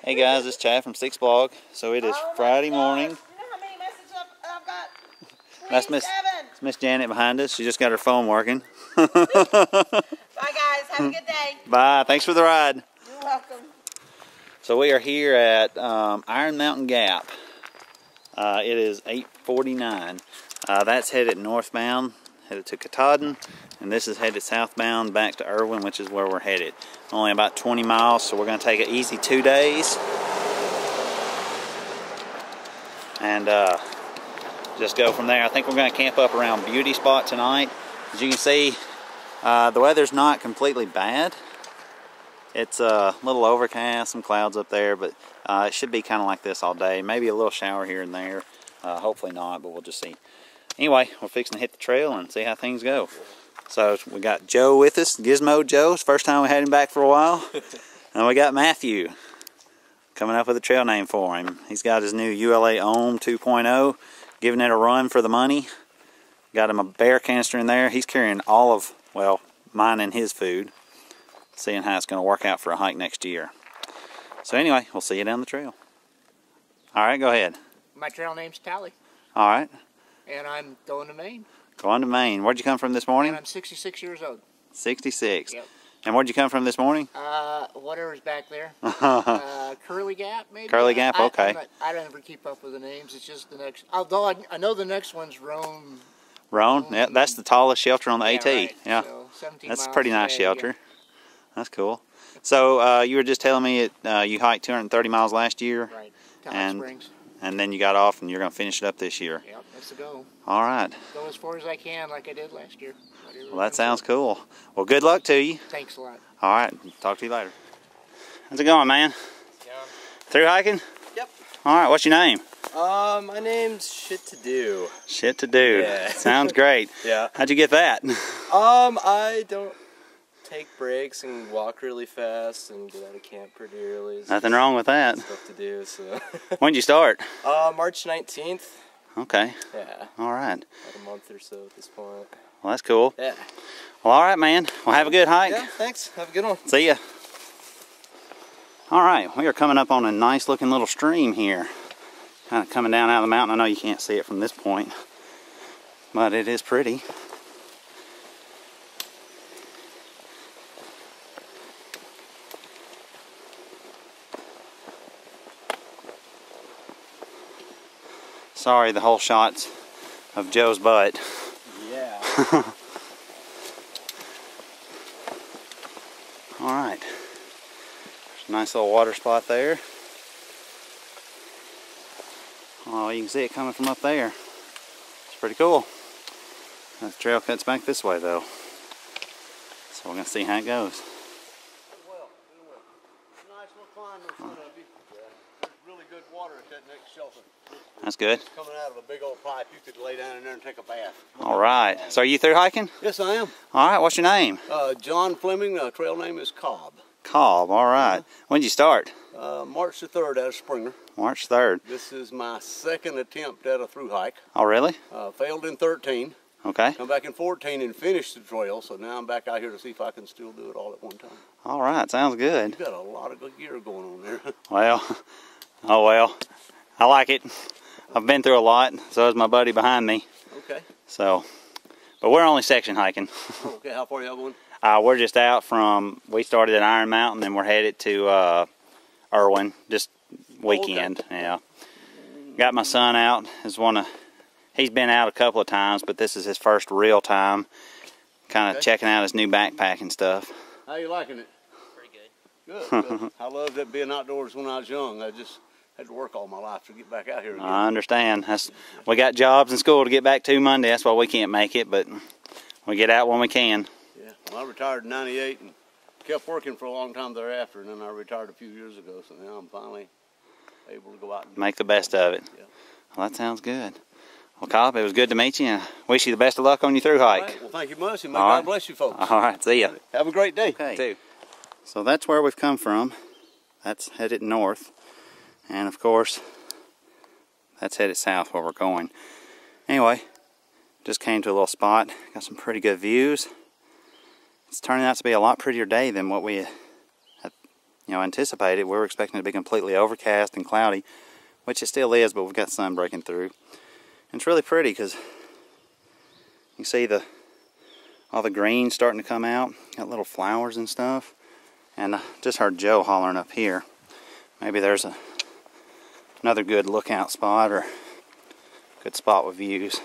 Hey guys, it's Chad from Six Blog. So it is Friday morning. You know how many messages I've got? That's Miss Janet behind us. She just got her phone working. Bye guys, have a good day. Bye, thanks for the ride. You're welcome. So we are here at Iron Mtn Gap. It is 8:49. That's headed northbound, headed to Katahdin, and this is headed southbound back to Erwin, which is where we're headed. Only about 20 miles, so we're going to take it easy 2 days. And just go from there. I think we're going to camp up around Beauty Spot tonight. As you can see, the weather's not completely bad. It's a little overcast, some clouds up there, but it should be kind of like this all day. Maybe a little shower here and there. Hopefully not, but we'll just see. Anyway, we're fixing to hit the trail and see how things go. So we got Joe with us, Gizmo Joe. It's the first time we had him back for a while. And we got Matthew coming up with a trail name for him. He's got his new ULA Ohm 2.0, giving it a run for the money. Got him a bear canister in there. He's carrying all of, well, mine and his food. Seeing how it's going to work out for a hike next year. So anyway, we'll see you down the trail. All right, go ahead. My trail name's Tally. All right. And I'm going to Maine. Going to Maine. Where'd you come from this morning? And I'm 66 years old. 66. Yep. And where'd you come from this morning? Whatever's back there. Curly Gap, maybe? Curly Gap, okay. I don't ever keep up with the names. It's just the next. Although I know the next one's Roan. Roan? Yeah, that's the tallest shelter on the AT. Right. Yeah. So 17 That's a miles pretty nice today, shelter. yeah. That's cool. So you were just telling me you hiked 230 miles last year? Right. Talent Springs. And then you got off and you're going to finish it up this year. Yep, that's the goal. All right. Go as far as I can like I did last year. Well, that sounds cool. Well, good luck to you. Thanks a lot. All right. Talk to you later. How's it going, man? Yeah. Through hiking? Yep. All right. What's your name? My name's Shit to Do. Shit to Do. Yeah. Sounds great. Yeah. How'd you get that? I don't take breaks and walk really fast and get out of camp pretty early. It's Nothing wrong with that. Stuff to do, so. When'd you start? March 19th. Okay. Yeah. All right. About a month or so at this point. Well, that's cool. Yeah. Well, all right, man. Well, have a good hike. Yeah, thanks. Have a good one. See ya. All right, we are coming up on a nice looking little stream here. Kind of coming down out of the mountain. I know you can't see it from this point, but it is pretty. Sorry, the whole shot's of Joe's butt. Yeah. All right. There's a nice little water spot there. Oh, you can see it coming from up there. It's pretty cool. The trail cuts back this way though. So we're gonna see how it goes. Well. Nice little climb in front of you. Yeah. Really good water at that next shelter. That's good. Coming out of a big old pipe, you could lay down in there and take a bath. All right. So are you through hiking? Yes, I am. All right. What's your name? John Fleming. Trail name is Cobb. Cobb. All right. When'd you start? March the 3rd out of Springer. March 3rd. This is my second attempt at a through hike. Oh, really? Failed in 13. Okay. Come back in 14 and finished the trail. So now I'm back out here to see if I can still do it all at one time. All right. Sounds good. You've got a lot of good gear going on there. Well, oh well. I like it. I've been through a lot. So is my buddy behind me. Okay. So, but we're only section hiking. Okay. How far are y'all going? We're just out from, we started at Iron Mtn and we're headed to Erwin, just weekend. Okay. Yeah. Got my son out. He's been out a couple of times, but this is his first real time. Kind of checking out his new backpack and stuff. How you liking it? Pretty good. Good. Good. I loved it being outdoors when I was young. I just had to work all my life to get back out here again. I understand. We got jobs and school to get back to Monday. That's why we can't make it, but we get out when we can. Yeah. Well, I retired in '98 and kept working for a long time thereafter, and then I retired a few years ago, so now I'm finally able to go out and make the best of it. Yeah. Well, that sounds good. Well, Cobb, it was good to meet you, and I wish you the best of luck on your through hike. Right. Well, thank you much, and may God bless you folks. All right, see ya. Have a great day. Okay. Too. So that's where we've come from. That's headed north. And of course, that's headed south where we're going. Anyway, just came to a little spot. Got some pretty good views. It's turning out to be a lot prettier day than what we had anticipated. We were expecting it to be completely overcast and cloudy, which it still is, but we've got sun breaking through. And it's really pretty because you see all the green starting to come out. Got little flowers and stuff. And I just heard Joe hollering up here. Maybe there's another good lookout spot or good spot with views.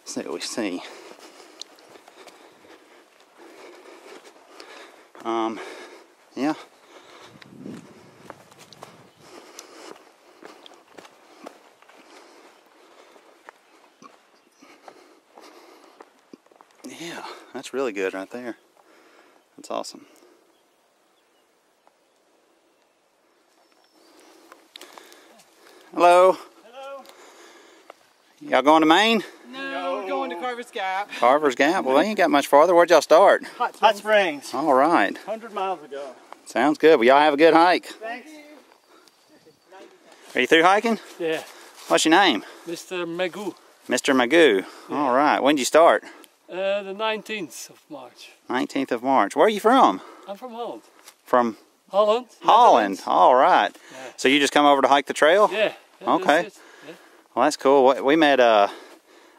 Let's see what we see. Yeah. Yeah, that's really good right there. That's awesome. Hello. Hello. Y'all going to Maine? No, we're going to Carver's Gap. Carver's Gap? Well, they ain't got much farther. Where'd y'all start? Hot Springs. All right. 100 miles ago. Sounds good. Well, y'all have a good hike. Thanks. Are you through hiking? Yeah. What's your name? Mr. Magoo. Mr. Magoo. Yeah. All right. When did you start? The 19th of March. 19th of March. Where are you from? I'm from Holland. From? Holland. Holland. All right. Yeah. So you just come over to hike the trail? Yeah. Okay. Yeah. Well, that's cool. We met, I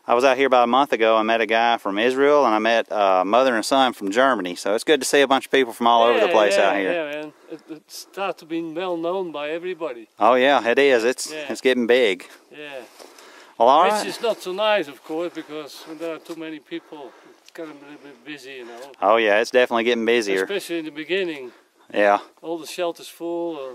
was out here about a month ago. I met a guy from Israel, and I met mother and son from Germany. So it's good to see a bunch of people from all over the place out here. Yeah, man. It starts to be well known by everybody. Oh, yeah, it is. It's getting big. Yeah. Well, all right. Which is not so nice, of course, because when there are too many people, it's kind of a little bit busy, you know. Oh, yeah, it's definitely getting busier. Especially in the beginning. Yeah. All the shelters full, or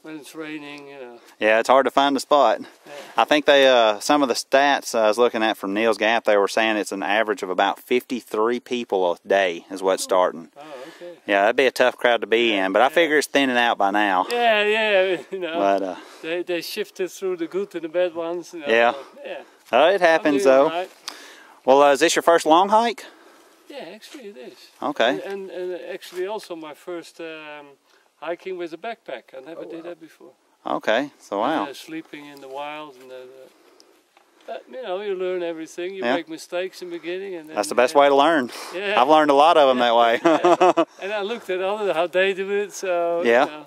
when it's raining, you know. Yeah, it's hard to find a spot. Yeah. I think they, some of the stats I was looking at from Neil's Gap, they were saying it's an average of about 53 people a day is what's starting. Oh, okay. Yeah, that'd be a tough crowd to be in, but I figure it's thinning out by now. Yeah, you know. But, they shifted through the good to the bad ones. You know, yeah. Yeah. It happens, though. Right. Well, is this your first long hike? Yeah, actually it is. Okay. And actually also my first hiking with a backpack. I never did that before. Okay, so wow. Sleeping in the wild, and you know, you learn everything. You Yeah. make mistakes in the beginning, and then, That's the best way to learn. Yeah. I've learned a lot of them that way. Yeah. And I looked at others how they do it, so yeah. You know.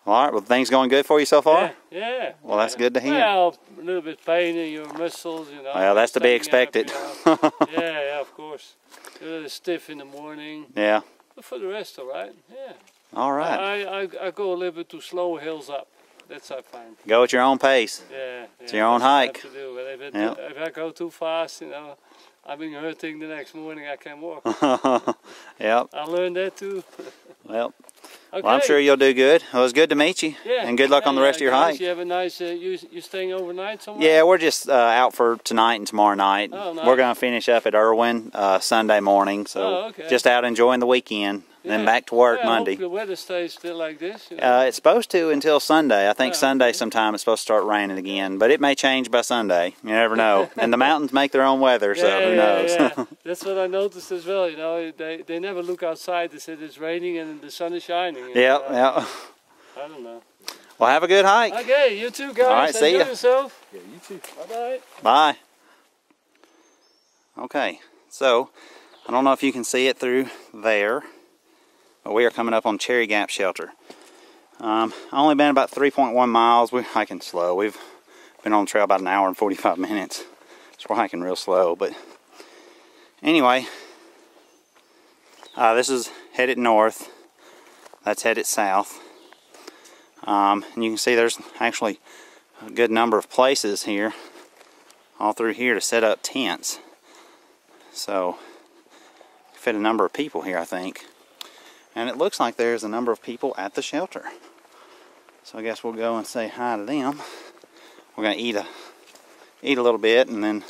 All right, well, things going good for you so far? Yeah. Well, that's good to hear. Well, a little bit pain in your muscles, you know. Well, that's to be standing expected. up, you know. yeah, of course. A little stiff in the morning. Yeah. But for the rest, all right. Yeah. All right. I go a little bit too slow hills up. That's I find. Go at your own pace. Yeah. It's your own that's what I hike. have to do. But if I go too fast, you know, I've been hurting the next morning. I can't walk. Yep. I learned that too. Well. Okay. Well, I'm sure you'll do good. Well, it was good to meet you. Yeah. And good luck on the rest of your hike. You have a nice, you staying overnight somewhere? Yeah, we're just out for tonight and tomorrow night. Oh, nice. We're going to finish up at Erwin Sunday morning. So just out enjoying the weekend. Then back to work Monday. I hope the weather stays still like this. You know? It's supposed to until Sunday. I think Sunday sometime it's supposed to start raining again. But it may change by Sunday. You never know. And the mountains make their own weather, so who knows. Yeah. That's what I noticed as well. You know, they never look outside. They said it's raining and the sun is shining. Yep. I don't know. Well, have a good hike. Okay, you too, guys. All right, see Enjoy ya. yourself. Yeah, you too. Bye-bye. Bye. Okay, so I don't know if you can see it through there, but we are coming up on Cherry Gap Shelter. Only been about 3.1 miles. We're hiking slow. We've been on the trail about an hour and 45 minutes. So we're hiking real slow, but anyway, this is headed north. That's headed south. And you can see there's actually a good number of places here, all through here, to set up tents. So, fit a number of people here, I think. And it looks like there's a number of people at the shelter. So I guess we'll go and say hi to them. We're going to eat a little bit and then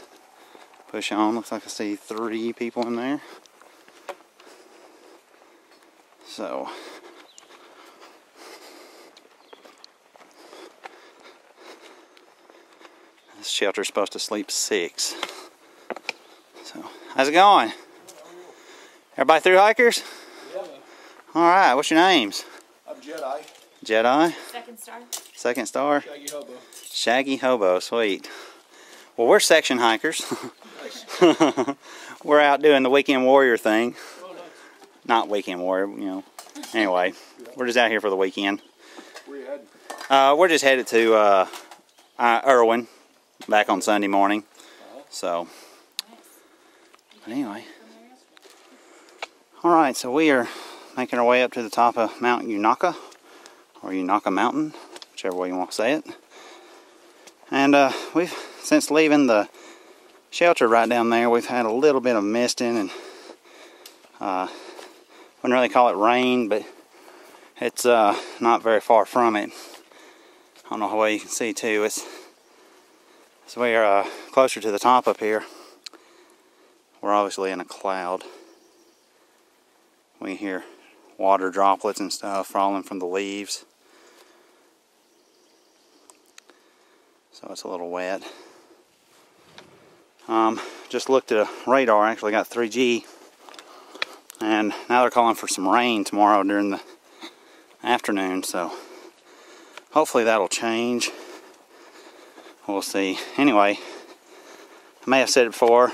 push on. Looks like I see 3 people in there. So, this shelter's supposed to sleep 6. So, how's it going? Everybody through hikers? Yeah. Alright, what's your names? I'm Jedi. Jedi? Second star. Second star? Shaggy Hobo. Shaggy Hobo, sweet. Well, we're section hikers. We're out doing the weekend warrior thing. Not weekend warrior, you know. Anyway, we're just out here for the weekend. Where you heading? We're just headed to Erwin, back on Sunday morning. So, but anyway. Alright, so we are making our way up to the top of Mount Unaka, or Unaka Mountain, whichever way you want to say it. And we've, since leaving the shelter right down there, we've had a little bit of misting, and wouldn't really call it rain, but it's not very far from it. I don't know how well you can see too. So we are closer to the top up here. We're obviously in a cloud. We hear water droplets and stuff falling from the leaves. So it's a little wet. Just looked at a radar, actually got 3G. And now they're calling for some rain tomorrow during the afternoon, so hopefully that'll change. We'll see. Anyway, I may have said it before,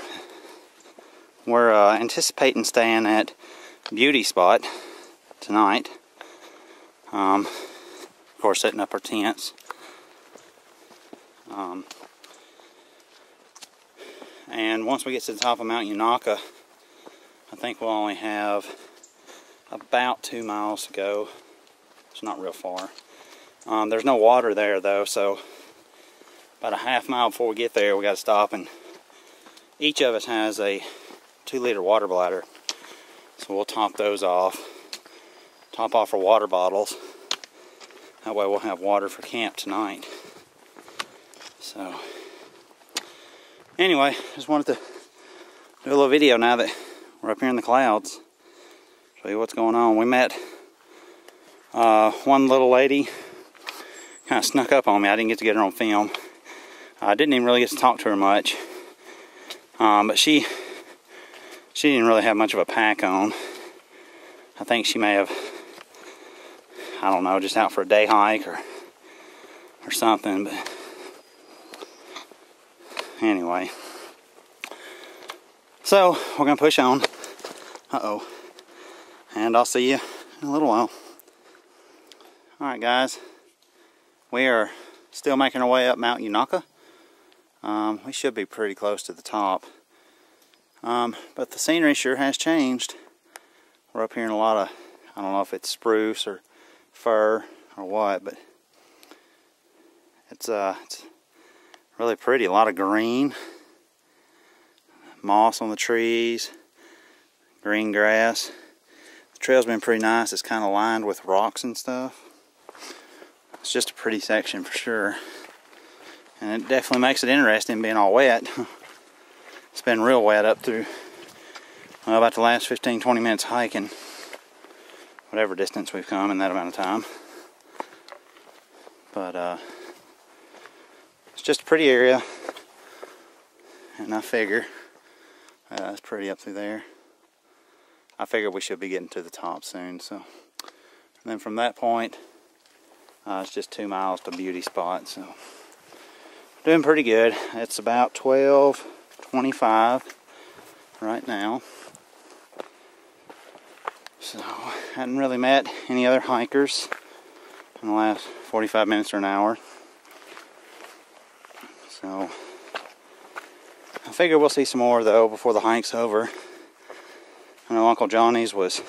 we're anticipating staying at Beauty Spot tonight. Of course, setting up our tents. And once we get to the top of Mount Unaka, I think we'll only have about 2 miles to go. It's not real far. There's no water there though, so about a half mile before we get there, we got to stop, and each of us has a 2-liter water bladder. So we'll top those off. Top off our water bottles. That way we'll have water for camp tonight. So anyway, just wanted to do a little video now that we're up here in the clouds. Show you what's going on. We met one little lady, kind of snuck up on me. I didn't get to get her on film. I didn't even really get to talk to her much. But she didn't really have much of a pack on. I think she may have, I don't know, just out for a day hike or something. But anyway, so we're gonna push on. And I'll see you in a little while. Alright guys, we are still making our way up Mount Unaka. We should be pretty close to the top. But the scenery sure has changed. We're up here in a lot of, I don't know if it's spruce or fir or what, but it's really pretty. A lot of green, moss on the trees, green grass. The trail's been pretty nice. It's kind of lined with rocks and stuff. It's just a pretty section for sure. And it definitely makes it interesting being all wet. It's been real wet up through about the last 15-20 minutes hiking. Whatever distance we've come in that amount of time. But it's just a pretty area. And I figure it's pretty up through there. I figure we should be getting to the top soon. So, and then from that point, it's just 2 miles to Beauty Spot. So, doing pretty good. It's about 12:25 right now. So, hadn't really met any other hikers in the last 45 minutes or an hour. So, I figure we'll see some more though before the hike's over. I know Uncle Johnny's was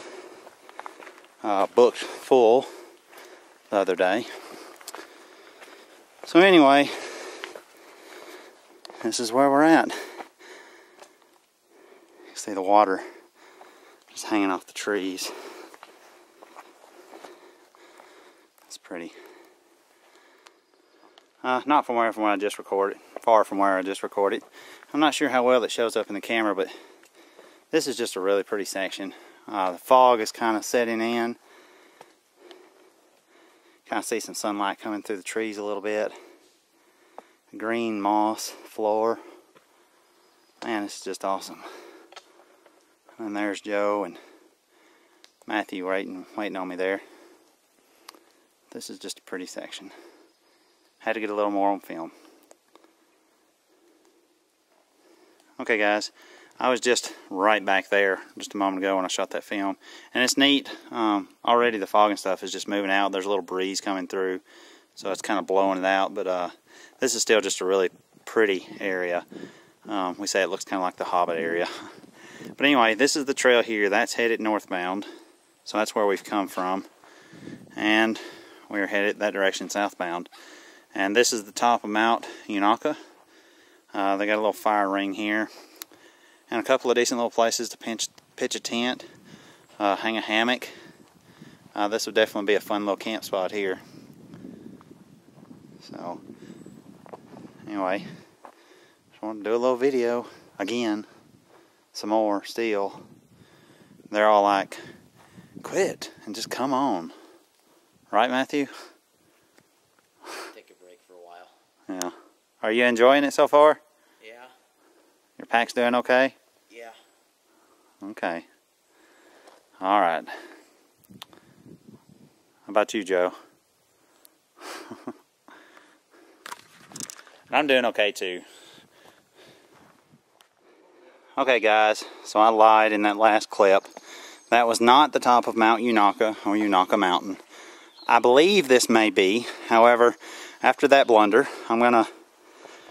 booked full the other day. So anyway, this is where we're at. You see the water just hanging off the trees. It's pretty. Not from where I just recorded. Far from where I just recorded. I'm not sure how well it shows up in the camera, but this is just a really pretty section. The fog is kind of setting in. Kind of see some sunlight coming through the trees a little bit. Green moss floor. Man, it's just awesome. And there's Joe and Matthew waiting on me there. This is just a pretty section. Had to get a little more on film. Okay guys, I was just right back there just a moment ago when I shot that film. And it's neat. Already the fog and stuff is just moving out. There's a little breeze coming through, so it's kind of blowing it out. But this is still just a really pretty area. We say it looks kind of like the Hobbit area. But anyway, this is the trail here. That's headed northbound. So that's where we've come from. And we're headed that direction southbound. And this is the top of Mount Unaka. They got a little fire ring here. And a couple of decent little places to pitch a tent, hang a hammock. This would definitely be a fun little camp spot here. So, anyway, just wanted to do a little video again. Some more still. They're all like, quit and just come on. Right, Matthew? Take a break for a while. Yeah. Are you enjoying it so far? Yeah. Your pack's doing okay? Yeah. Okay. All right. How about you, Joe? I'm doing okay too. Okay guys, so I lied in that last clip. That was not the top of Mount Unaka or Unaka Mountain. I believe this may be. However, after that blunder, I'm going to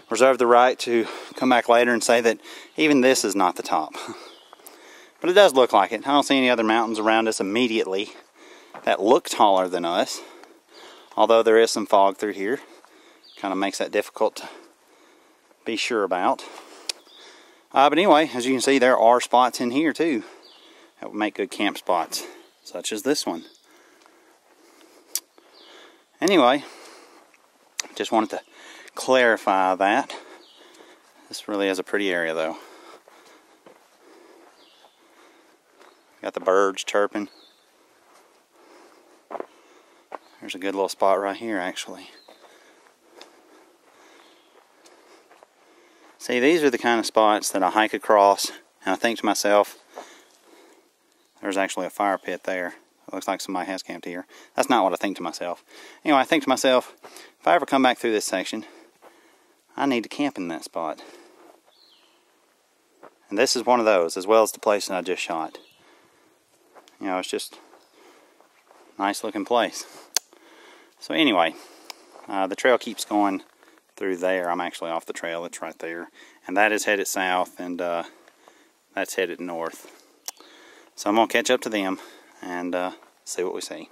reserve the right to come back later and say that even this is not the top. But it does look like it. I don't see any other mountains around us immediately that look taller than us. Although there is some fog through here. Kind of makes that difficult to be sure about. But anyway, as you can see, there are spots in here too that would make good camp spots, such as this one. Anyway, just wanted to clarify that. This really is a pretty area though. Got the birds chirping. There's a good little spot right here actually. See, these are the kind of spots that I hike across and I think to myself, there's actually a fire pit there. It looks like somebody has camped here. That's not what I think to myself. Anyway, I think to myself, if I ever come back through this section, I need to camp in that spot. And this is one of those, as well as the place that I just shot. You know, it's just a nice looking place. So anyway, the trail keeps going through there. I'm actually off the trail. It's right there. And that is headed south, and that's headed north. So I'm going to catch up to them and see what we see.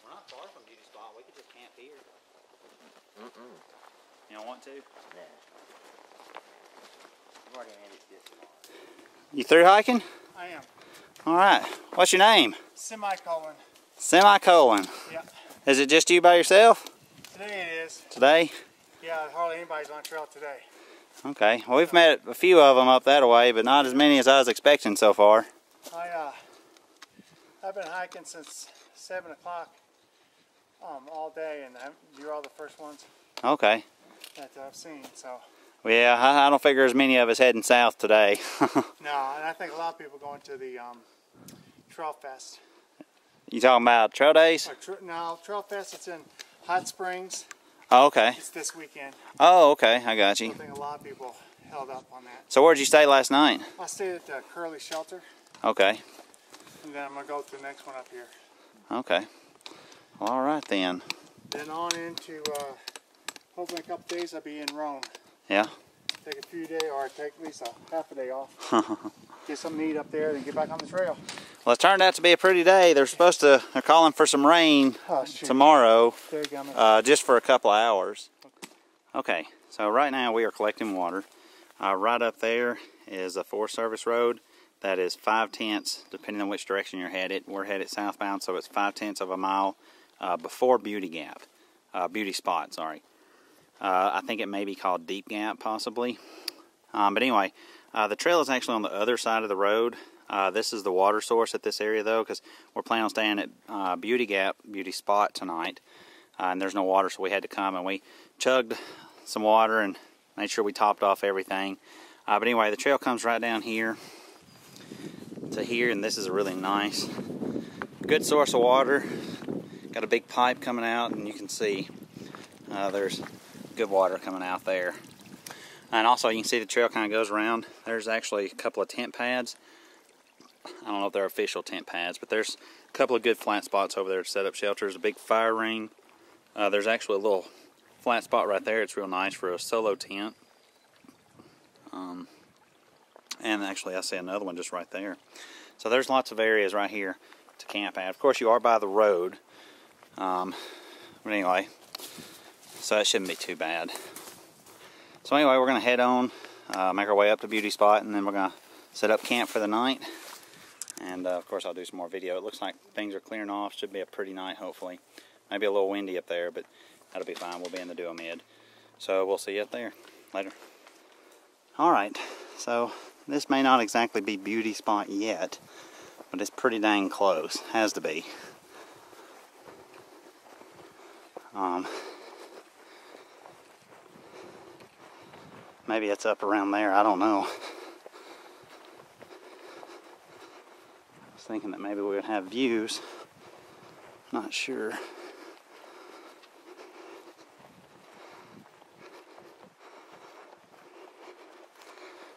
We're not far from Beauty Spot. We could just camp here. You don't want to? Yeah. I've already made it this far. You through hiking? I am. All right. What's your name? Semicolon. Semicolon. Yeah. Is it just you by yourself? Today it is. Today? Yeah, hardly anybody's on trail today. Okay. Well, we've met a few of them up that way, but not as many as I was expecting so far. I've been hiking since 7 o'clock all day, and you're all the first ones Okay. that I've seen. So. Well, yeah, I don't figure as many of us heading south today. No, and I think a lot of people going to the Trail Fest. You talking about trail days? No, Trail Fest, it's in Hot Springs. Oh, okay. It's this weekend. Oh, okay. I got I you. think a lot of people held up on that. So where'd you stay last night? I stayed at the Curly Shelter, Okay. and then I'm going to go to the next one up here. Okay. Well, all right then. Then on into, hopefully in a couple days I'll be in Rome. Yeah. Take a few days, or take at least a half a day off. Get something to eat up there, then get back on the trail. Well, it turned out to be a pretty day. They're calling for some rain tomorrow, There you go. just for a couple of hours. Okay, so right now we are collecting water. Right up there is a Forest Service road that is 5/10, depending on which direction you're headed. We're headed southbound, so it's 5/10 of a mile before Beauty Gap, Beauty Spot, sorry. I think it may be called Deep Gap, possibly. But anyway, the trail is actually on the other side of the road. This is the water source at this area, though, because we're planning on staying at Beauty Gap, Beauty Spot tonight. and there's no water, so we had to come and we chugged some water and made sure we topped off everything. But anyway, the trail comes right down here to here, and this is a really nice, good source of water. Got a big pipe coming out, and you can see there's good water coming out there. And also you can see the trail kind of goes around. There's actually a couple of tent pads. I don't know if they're official tent pads, but there's a couple of good flat spots over there to set up shelters. A big fire ring. There's actually a little flat spot right there. It's real nice for a solo tent. And actually I see another one just right there. So there's lots of areas right here to camp at. Of course you are by the road. But anyway, so that shouldn't be too bad. So anyway, we're going to head on, make our way up to Beauty Spot, and then we're going to set up camp for the night. And of course I'll do some more video. It looks like things are clearing off. Should be a pretty night, hopefully. Maybe a little windy up there, but that'll be fine. We'll be in the duo mid. So we'll see you up there later. Alright, so this may not exactly be Beauty Spot yet, but it's pretty dang close. Has to be. Maybe it's up around there, I don't know. I was thinking that maybe we would have views. Not sure.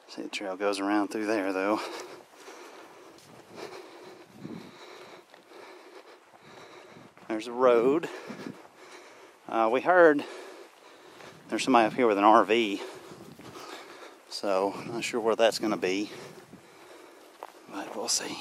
See, the trail goes around through there though. There's a road. We heard there's somebody up here with an RV. So, not sure where that's going to be, but we'll see.